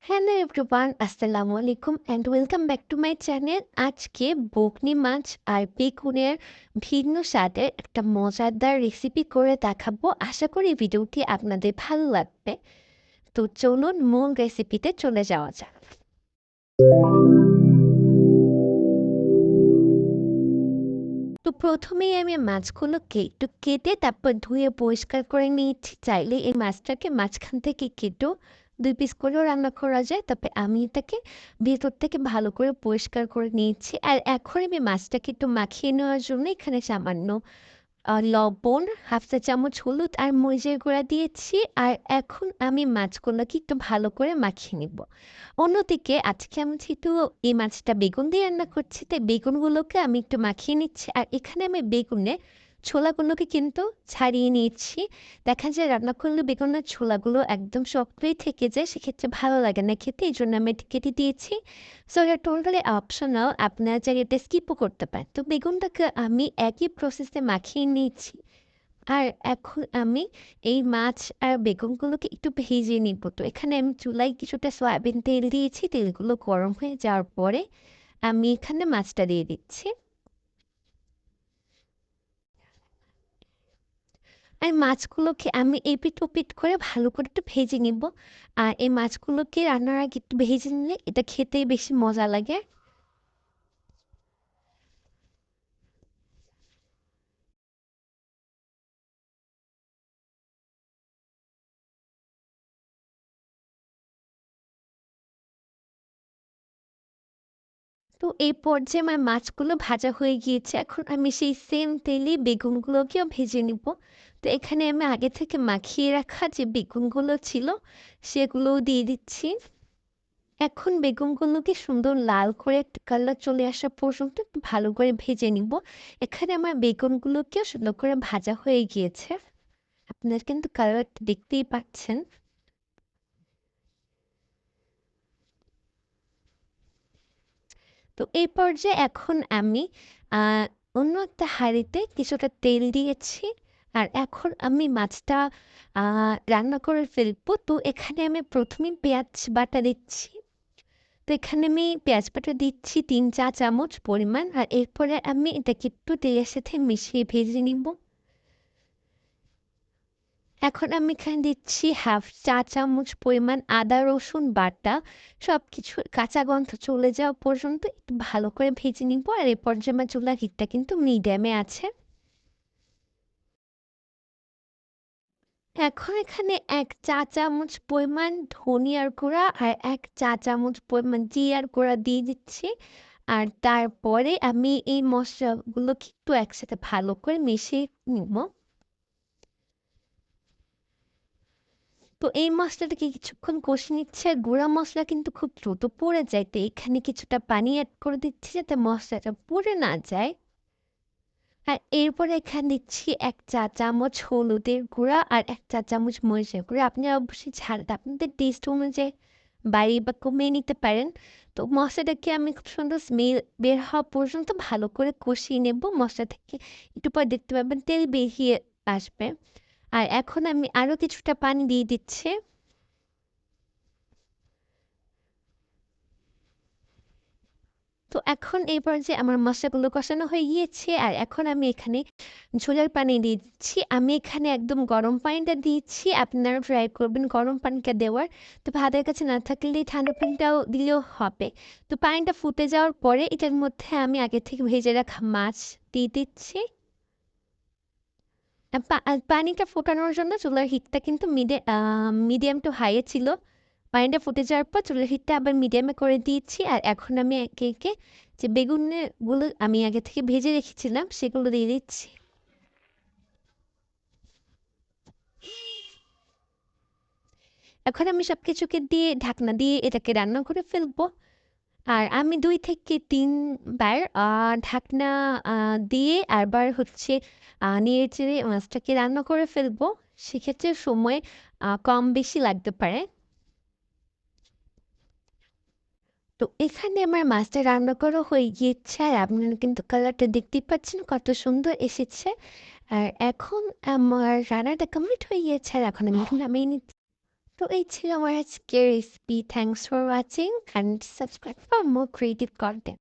Hello everyone, আসসালামু আলাইকুম and welcome back to my channel. আজকে বগনি মাছ আর বেগুনের ভিন্ন স্বাদের একটা মজাদার রেসিপি করে দেখাবো। আশা করি ভিডিওটি আপনাদের ভালো লাগবে। তো চলুন মূল রেসিপিতে চলে যাওয়া যাক। তো প্রথমেই আমি মাছগুলোকে একটু কেটে তারপর ধুয়ে পরিষ্কার করে নিয়েছি। চাইলে এই মাছটাকে মাঝখান থেকে কেটেও ২ পিস করেও রান্না করা যায়। তবে আমি এটাকে ভেতর থেকে ভালো করে পরিষ্কার করে নিয়েছি। আর এখন আমি মাছটাকে একটু মাখিয়ে নেওয়ার জন্য এখানে সামান্য লবণ, 1/2 চা চামচ হলুদ আর মরিচের গুঁড়া দিয়েছি। আর এখন আমি মাছগুলোকে একটু ভালো করে মাখিয়ে নিব। অন্যদিকে আজকে আমি যেহেতু এই মাছটা বেগুন দিয়ে রান্না করছি, তাই বেগুনগুলোকে আমি একটু মাখিয়ে নিচ্ছি। আর এখানে আমি বেগুনের ছোলাগুলোকে কিন্তু ছাড়িয়ে নিয়েছি। দেখা যায় রান্না করলে বেগুনের ছোলাগুলো একদম শক্তই থেকে যায়, সেক্ষেত্রে ভালো লাগে না খেতে। এই জন্য আমি এটা কেটে দিয়েছি। সো এটা টোটালি অপশনাল, আপনারা চাইলে এটা স্কিপও করতে পারেন। তো বেগুনটাকে আমি একই প্রসেসে মাখিয়ে নিয়েছি। আর এখন আমি এই মাছ আর বেগুনগুলোকে একটু ভেজে নিব। তো এখানে আমি চুলায় কিছুটা সয়াবিন তেল দিয়েছি। তেলগুলো গরম হয়ে যাওয়ার পরে আমি এখানে মাছটা দিয়ে দিচ্ছি। আর মাছগুলোকে আমি এপিট ওপিট করে ভালো করে একটু ভেজে নিব। আর এই মাছগুলোকে রান্নার আগে একটু ভেজে নিলে এটা খেতে বেশি মজা লাগে। তো এই পর্যায়ে আমার মাছগুলো ভাজা হয়ে গিয়েছে। এখন আমি সেই সেম তেলেই বেগুনগুলোকেও ভেজে নিব। তো এখানে আমি আগে থেকে মাখিয়ে রাখা যে বেগুনগুলো ছিল সেগুলোও দিয়ে দিচ্ছি। এখন বেগুনগুলোকে সুন্দর লাল করে একটা কালার চলে আসা পর্যন্ত একটু ভালো করে ভেজে নিব। এখানে আমার বেগুনগুলোকেও সুন্দর করে ভাজা হয়ে গিয়েছে। আপনারা কিন্তু কালারটা দেখতেই পাচ্ছেন। তো এই পর্যায়ে এখন আমি অন্য একটা হাঁড়িতে কিছুটা তেল দিয়েছি। আর এখন আমি মাছটা রান্না করে ফেলবো। তো এখানে আমি প্রথমেই পেঁয়াজ বাটা দিচ্ছি। তো এখানে আমি পেঁয়াজ বাটা দিচ্ছি ৩ চা চামচ পরিমাণ। আর এরপরে আমি এটাকে একটু তেলের সাথে মিশিয়ে ভেজে নিব। এখন আমি এখানে দিচ্ছি 1/2 চা চামচ পরিমাণ আদা রসুন বাটা। সব কিছুর কাঁচা গন্ধ চলে যাওয়া পর্যন্ত একটু ভালো করে ভেজে নিব। আর এই পর্যায়ে আমার চুলার হিটটা কিন্তু মিডিয়ামে আছে। এখন এখানে ১ চা চামচ পরিমাণ ধনিয়ার গুঁড়া আর ১ চা চামচ পরিমাণ জিরার গুঁড়া দিয়ে দিচ্ছি। আর তারপরে আমি এই মশলাগুলোকে একটু একসাথে ভালো করে মিশিয়ে নিব। তো এই মসলাটাকে কিছুক্ষণ কষে নিচ্ছে। আর গুঁড়া মসলা কিন্তু খুব দ্রুত পুড়ে যায়, তো এখানে কিছুটা পানি অ্যাড করে দিচ্ছি যাতে মশলাটা পুড়ে না যায়। আর এরপরে এখানে দিচ্ছি ১ চা চামচ হলুদের গুঁড়া আর ১ চা চামচ মরিচের গুঁড়া। আপনারা অবশ্যই ঝালটা আপনাদের টেস্ট অনুযায়ী বাড়িয়ে বা কমিয়ে নিতে পারেন। তো মশলাটাকে আমি খুব সুন্দর স্মেল বের হওয়া পর্যন্ত ভালো করে কষিয়ে নেব। মশলা থেকে একটু পর দেখতে পাবেন তেল বেরিয়ে আসবে। আর এখন আমি আরও কিছুটা পানি দিয়ে দিচ্ছি। তো এখন এই পর্যায়ে আমার মশলাগুলো কষানো হয়ে গিয়েছে। আর এখন আমি এখানে ঝোলের পানি দিয়ে দিচ্ছি। আমি এখানে একদম গরম পানিটা দিয়েছি। আপনারা ট্রাই করবেন গরম পানিটা দেওয়ার। তো হাতের কাছে না থাকলে ঠান্ডা পানিটাও দিলেও হবে। তো পানিটা ফুটে যাওয়ার পরে এটার মধ্যে আমি আগে থেকে ভেজে রাখা মাছ দিয়ে দিচ্ছি। আর পানিটা ফোটানোর জন্য চুলার হিটটা কিন্তু মিডিয়াম টু হাইয়ে ছিল। পানিটা ফুটে যাওয়ার পর চুলার হিটটা আবার মিডিয়ামে করে দিয়েছি। আর এখন আমি একে একে যে বেগুনগুলো আমি আগে থেকে ভেজে রেখেছিলাম সেগুলো দিয়ে দিচ্ছি। এখন আমি সবকিছুকে দিয়ে ঢাকনা দিয়ে এটাকে রান্না করে ফেলবো। আর আমি ২ থেকে ৩ বার ঢাকনা দিয়ে আবার হচ্ছে নেড়ে-চেড়ে মাছটাকে রান্না করে ফেলবো। সেক্ষেত্রে সময় কম বেশি লাগতে পারে। তো এখানে আমার মাছটা রান্না করা হয়ে গিয়েছে। আর আপনারা কিন্তু কালারটা দেখতেই পাচ্ছেন কত সুন্দর এসেছে। আর এখন আমার রান্নাটা কমপ্লিট হয়ে গিয়েছে। আর এখন আমি নামিয়ে নিচ্ছি। তো তো এই ছিল আমার আজকের recipe. Thanks for watching and subscribe for more creative content.